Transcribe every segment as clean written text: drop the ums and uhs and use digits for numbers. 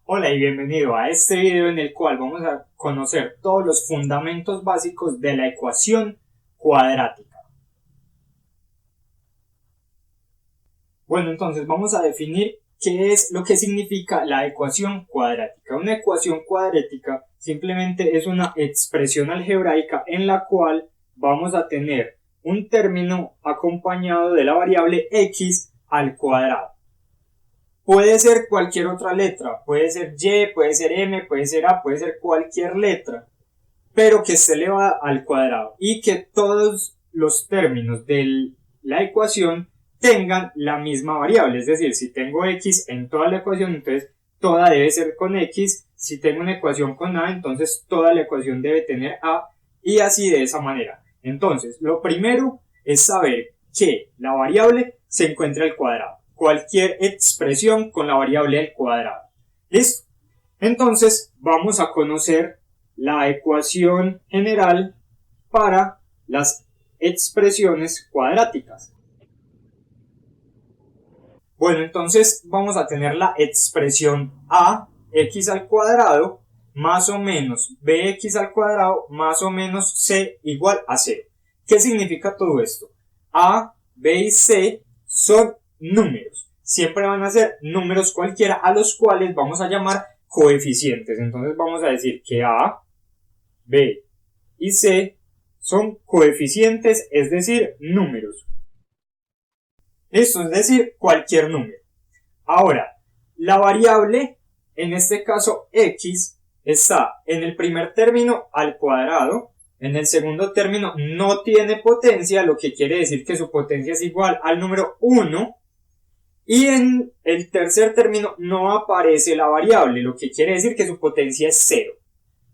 Hola y bienvenido a este video en el cual vamos a conocer todos los fundamentos básicos de la ecuación cuadrática. Bueno, entonces vamos a definir qué es lo que significa la ecuación cuadrática. Una ecuación cuadrática simplemente es una expresión algebraica en la cual vamos a tener un término acompañado de la variable x al cuadrado. Puede ser cualquier otra letra, puede ser Y, puede ser M, puede ser A, puede ser cualquier letra, pero que esté elevada al cuadrado y que todos los términos de la ecuación tengan la misma variable. Es decir, si tengo X en toda la ecuación, entonces toda debe ser con X. Si tengo una ecuación con A, entonces toda la ecuación debe tener A, y así de esa manera. Entonces, lo primero es saber que la variable se encuentra al cuadrado. Cualquier expresión con la variable al cuadrado. ¿Listo? Entonces vamos a conocer la ecuación general para las expresiones cuadráticas. Bueno, entonces vamos a tener la expresión ax al cuadrado más o menos bx al cuadrado más o menos c igual a 0. ¿Qué significa todo esto? A, b y c son números. Siempre van a ser números cualquiera a los cuales vamos a llamar coeficientes. Entonces vamos a decir que a, b y c son coeficientes, es decir, números. Esto es decir, cualquier número. Ahora, la variable, en este caso x, está en el primer término al cuadrado. En el segundo término no tiene potencia, lo que quiere decir que su potencia es igual al número 1. Y en el tercer término no aparece la variable, lo que quiere decir que su potencia es 0.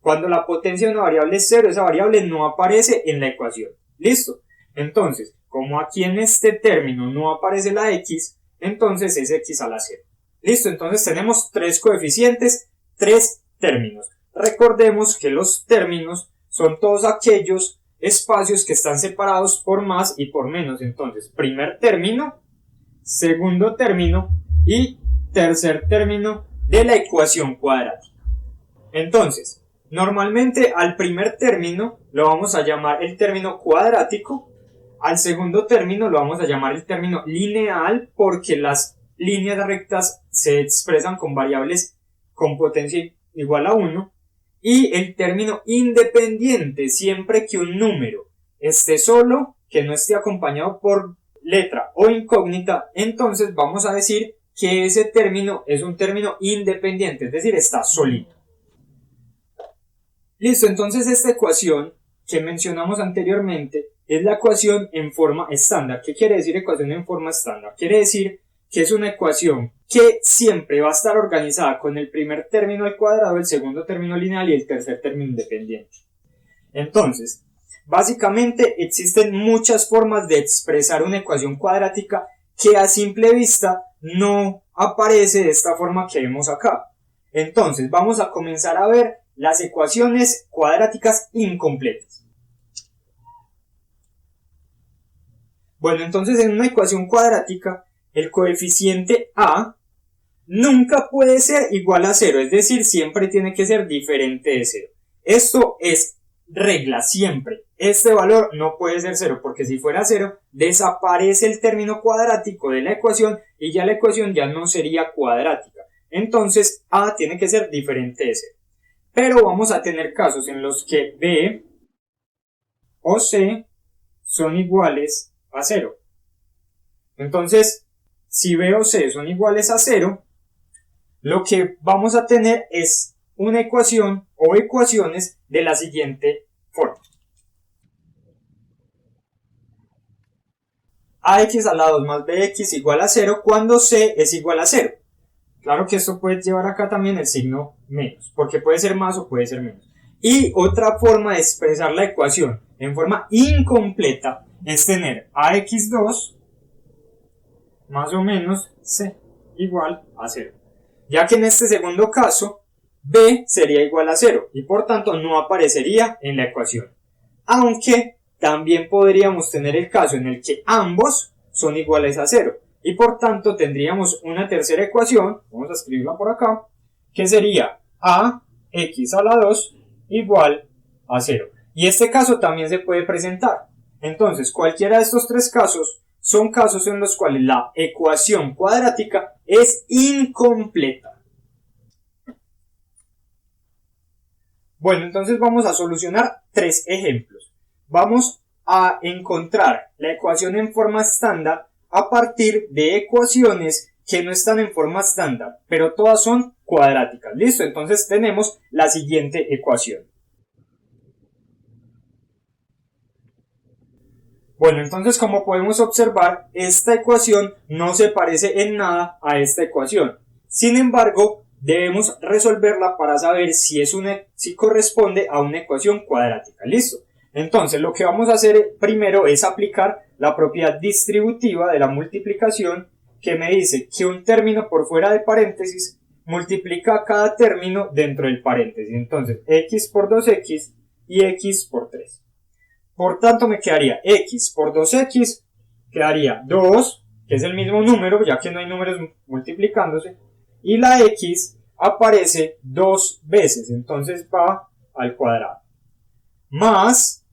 Cuando la potencia de una variable es 0, esa variable no aparece en la ecuación. ¿Listo? Entonces, como aquí en este término no aparece la x, entonces es x a la 0. ¿Listo? Entonces tenemos tres coeficientes, tres términos. Recordemos que los términos son todos aquellos espacios que están separados por más y por menos. Entonces, primer término, segundo término y tercer término de la ecuación cuadrática. Entonces, normalmente al primer término lo vamos a llamar el término cuadrático, al segundo término lo vamos a llamar el término lineal porque las líneas rectas se expresan con variables con potencia igual a 1, y el término independiente siempre que un número esté solo, que no esté acompañado por letra o incógnita, entonces vamos a decir que ese término es un término independiente, es decir, está solito. Listo, entonces esta ecuación que mencionamos anteriormente es la ecuación en forma estándar. ¿Qué quiere decir ecuación en forma estándar? Quiere decir que es una ecuación que siempre va a estar organizada con el primer término al cuadrado, el segundo término lineal y el tercer término independiente. Entonces, básicamente existen muchas formas de expresar una ecuación cuadrática que a simple vista no aparece de esta forma que vemos acá. Entonces, vamos a comenzar a ver las ecuaciones cuadráticas incompletas. Bueno, entonces en una ecuación cuadrática, el coeficiente a nunca puede ser igual a 0, es decir, siempre tiene que ser diferente de 0. Esto es regla, siempre. Este valor no puede ser 0, porque si fuera 0, desaparece el término cuadrático de la ecuación y ya la ecuación ya no sería cuadrática. Entonces, a tiene que ser diferente de 0. Pero vamos a tener casos en los que b o c son iguales a 0. Entonces, si b o c son iguales a 0, lo que vamos a tener es una ecuación o ecuaciones de la siguiente forma. ax a la 2 más bx igual a 0 cuando c es igual a 0. Claro que esto puede llevar acá también el signo menos, porque puede ser más o puede ser menos. Y otra forma de expresar la ecuación en forma incompleta es tener ax2 más o menos c igual a 0. Ya que en este segundo caso, b sería igual a 0 y por tanto no aparecería en la ecuación. Aunque también podríamos tener el caso en el que ambos son iguales a 0. Y por tanto tendríamos una tercera ecuación, vamos a escribirla por acá, que sería ax a la 2 igual a 0. Y este caso también se puede presentar. Entonces, cualquiera de estos tres casos son casos en los cuales la ecuación cuadrática es incompleta. Bueno, entonces vamos a solucionar tres ejemplos. Vamos a encontrar la ecuación en forma estándar a partir de ecuaciones que no están en forma estándar, pero todas son cuadráticas. ¿Listo? Entonces tenemos la siguiente ecuación. Bueno, entonces como podemos observar, esta ecuación no se parece en nada a esta ecuación. Sin embargo, debemos resolverla para saber si corresponde a una ecuación cuadrática. ¿Listo? Entonces lo que vamos a hacer primero es aplicar la propiedad distributiva de la multiplicación, que me dice que un término por fuera de paréntesis multiplica cada término dentro del paréntesis. Entonces x por 2x y x por 3. Por tanto me quedaría x por 2x, quedaría 2, que es el mismo número, ya que no hay números multiplicándose, y la x aparece dos veces, entonces va al cuadrado. Más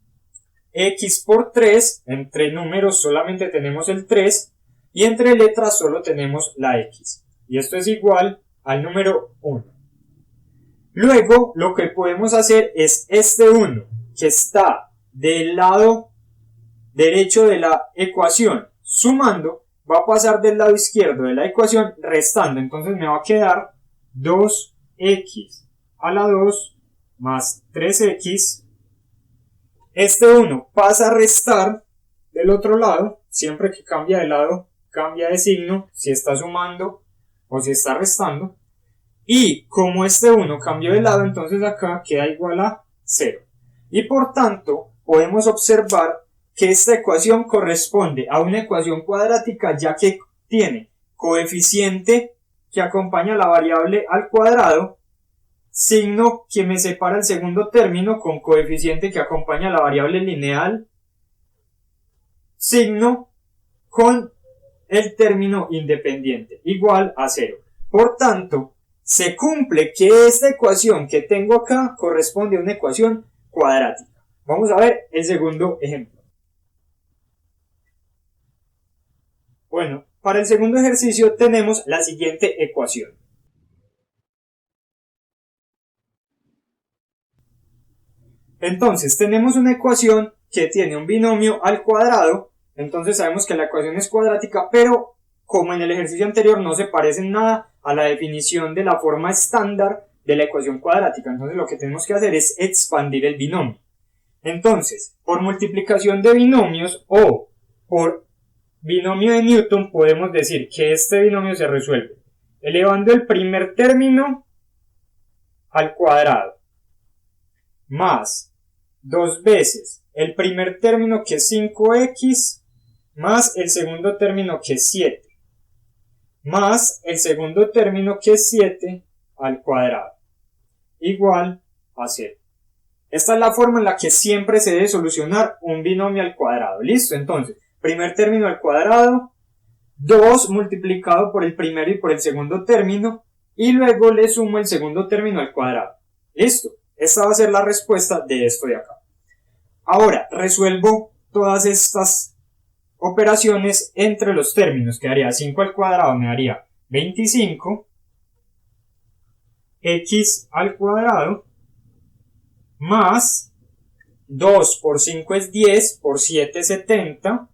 x por 3, entre números solamente tenemos el 3, y entre letras solo tenemos la x. Y esto es igual al número 1. Luego lo que podemos hacer es este 1, que está del lado derecho de la ecuación sumando, va a pasar del lado izquierdo de la ecuación restando. Entonces me va a quedar 2x a la 2 más 3x. Este 1 pasa a restar del otro lado. Siempre que cambia de lado, cambia de signo, si está sumando o si está restando. Y como este 1 cambió de lado, entonces acá queda igual a 0. Y por tanto, podemos observar que esta ecuación corresponde a una ecuación cuadrática, ya que tiene coeficiente que acompaña la variable al cuadrado, signo que me separa el segundo término con coeficiente que acompaña la variable lineal, signo con el término independiente, igual a 0. Por tanto, se cumple que esta ecuación que tengo acá corresponde a una ecuación cuadrática. Vamos a ver el segundo ejemplo. Bueno, para el segundo ejercicio tenemos la siguiente ecuación. Entonces, tenemos una ecuación que tiene un binomio al cuadrado. Entonces sabemos que la ecuación es cuadrática, pero como en el ejercicio anterior no se parece en nada a la definición de la forma estándar de la ecuación cuadrática. Entonces lo que tenemos que hacer es expandir el binomio. Entonces, por multiplicación de binomios o por binomio de Newton podemos decir que este binomio se resuelve elevando el primer término al cuadrado más 2 veces el primer término, que es 5x, más el segundo término, que es 7, más el segundo término, que es 7 al cuadrado, igual a 0. Esta es la forma en la que siempre se debe solucionar un binomio al cuadrado. ¿Listo? Entonces, primer término al cuadrado, 2 multiplicado por el primero y por el segundo término, y luego le sumo el segundo término al cuadrado. ¿Listo? Esta va a ser la respuesta de esto de acá. Ahora, resuelvo todas estas operaciones entre los términos. Quedaría 5 al cuadrado, me daría 25, x al cuadrado, más 2 por 5 es 10, por 7 es 70,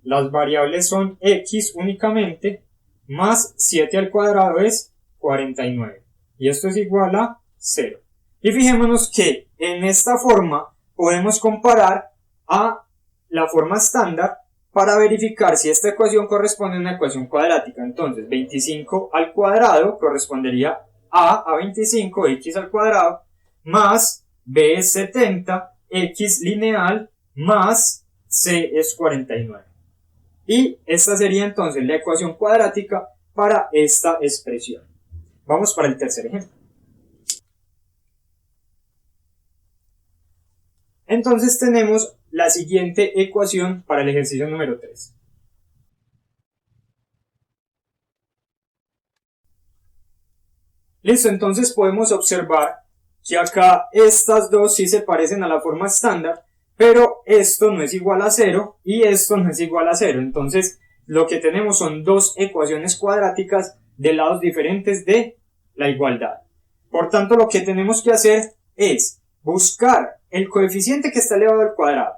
las variables son x únicamente, más 7 al cuadrado es 49, y esto es igual a 0. Y fijémonos que en esta forma podemos comparar a la forma estándar para verificar si esta ecuación corresponde a una ecuación cuadrática. Entonces 25 al cuadrado correspondería a 25, x al cuadrado, más b es 70, x lineal, más c es 49. Y esta sería entonces la ecuación cuadrática para esta expresión. Vamos para el tercer ejemplo. Entonces tenemos la siguiente ecuación para el ejercicio número 3. Listo, entonces podemos observar que acá estas dos sí se parecen a la forma estándar, pero esto no es igual a 0 y esto no es igual a 0. Entonces lo que tenemos son dos ecuaciones cuadráticas de lados diferentes de la igualdad. Por tanto, lo que tenemos que hacer es buscar el coeficiente que está elevado al cuadrado.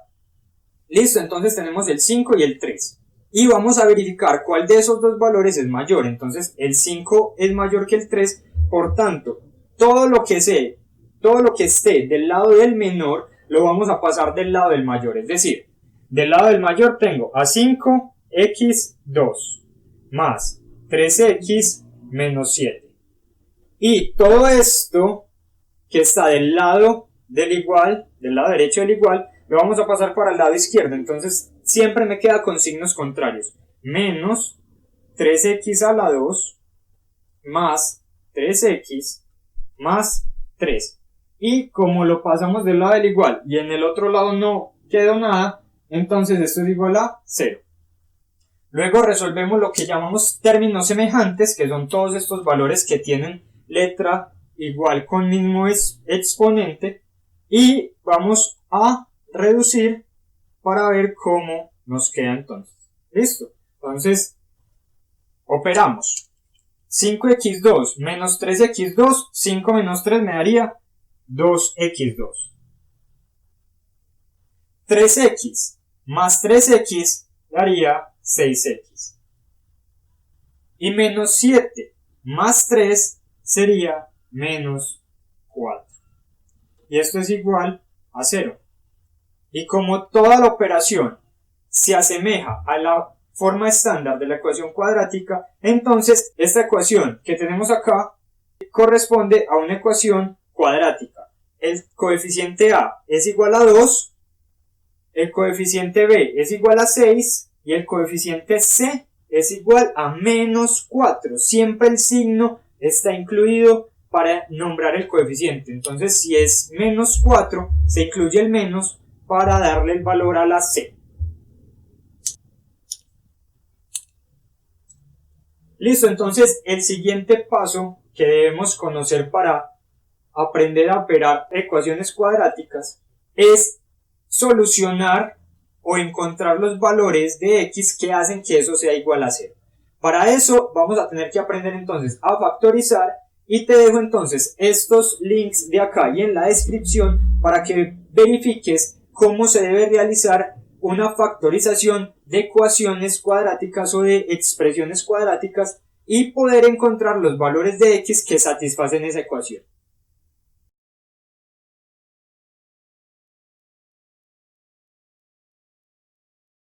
Listo, entonces tenemos el 5 y el 3. Y vamos a verificar cuál de esos dos valores es mayor. Entonces el 5 es mayor que el 3, por tanto, todo lo que esté del lado del menor lo vamos a pasar del lado del mayor. Es decir, del lado del mayor tengo a 5x2 más 3x menos 7. Y todo esto que está del lado del igual, del lado derecho del igual, lo vamos a pasar para el lado izquierdo. Entonces siempre me queda con signos contrarios. Menos 3x a la 2 más 3x más 3. Y como lo pasamos del lado del igual y en el otro lado no quedó nada, entonces esto es igual a 0. Luego resolvemos lo que llamamos términos semejantes, que son todos estos valores que tienen letra igual con mismo exponente, y vamos a reducir para ver cómo nos queda entonces. Listo. Entonces operamos 5x2 menos 3x2, 5 menos 3 me daría 2x2. 3x más 3x daría 6x. Y menos 7 más 3 sería menos 4. Y esto es igual a 0. Y como toda la operación se asemeja a la forma estándar de la ecuación cuadrática, entonces esta ecuación que tenemos acá corresponde a una ecuación cuadrática. El coeficiente A es igual a 2, el coeficiente B es igual a 6 y el coeficiente C es igual a menos 4. Siempre el signo está incluido para nombrar el coeficiente. Entonces si es menos 4, se incluye el menos para darle el valor a la C. Listo, entonces el siguiente paso que debemos conocer para aprender a operar ecuaciones cuadráticas es solucionar o encontrar los valores de x que hacen que eso sea igual a 0. Para eso vamos a tener que aprender entonces a factorizar, y te dejo entonces estos links de acá y en la descripción para que verifiques cómo se debe realizar una factorización de ecuaciones cuadráticas o de expresiones cuadráticas y poder encontrar los valores de x que satisfacen esa ecuación.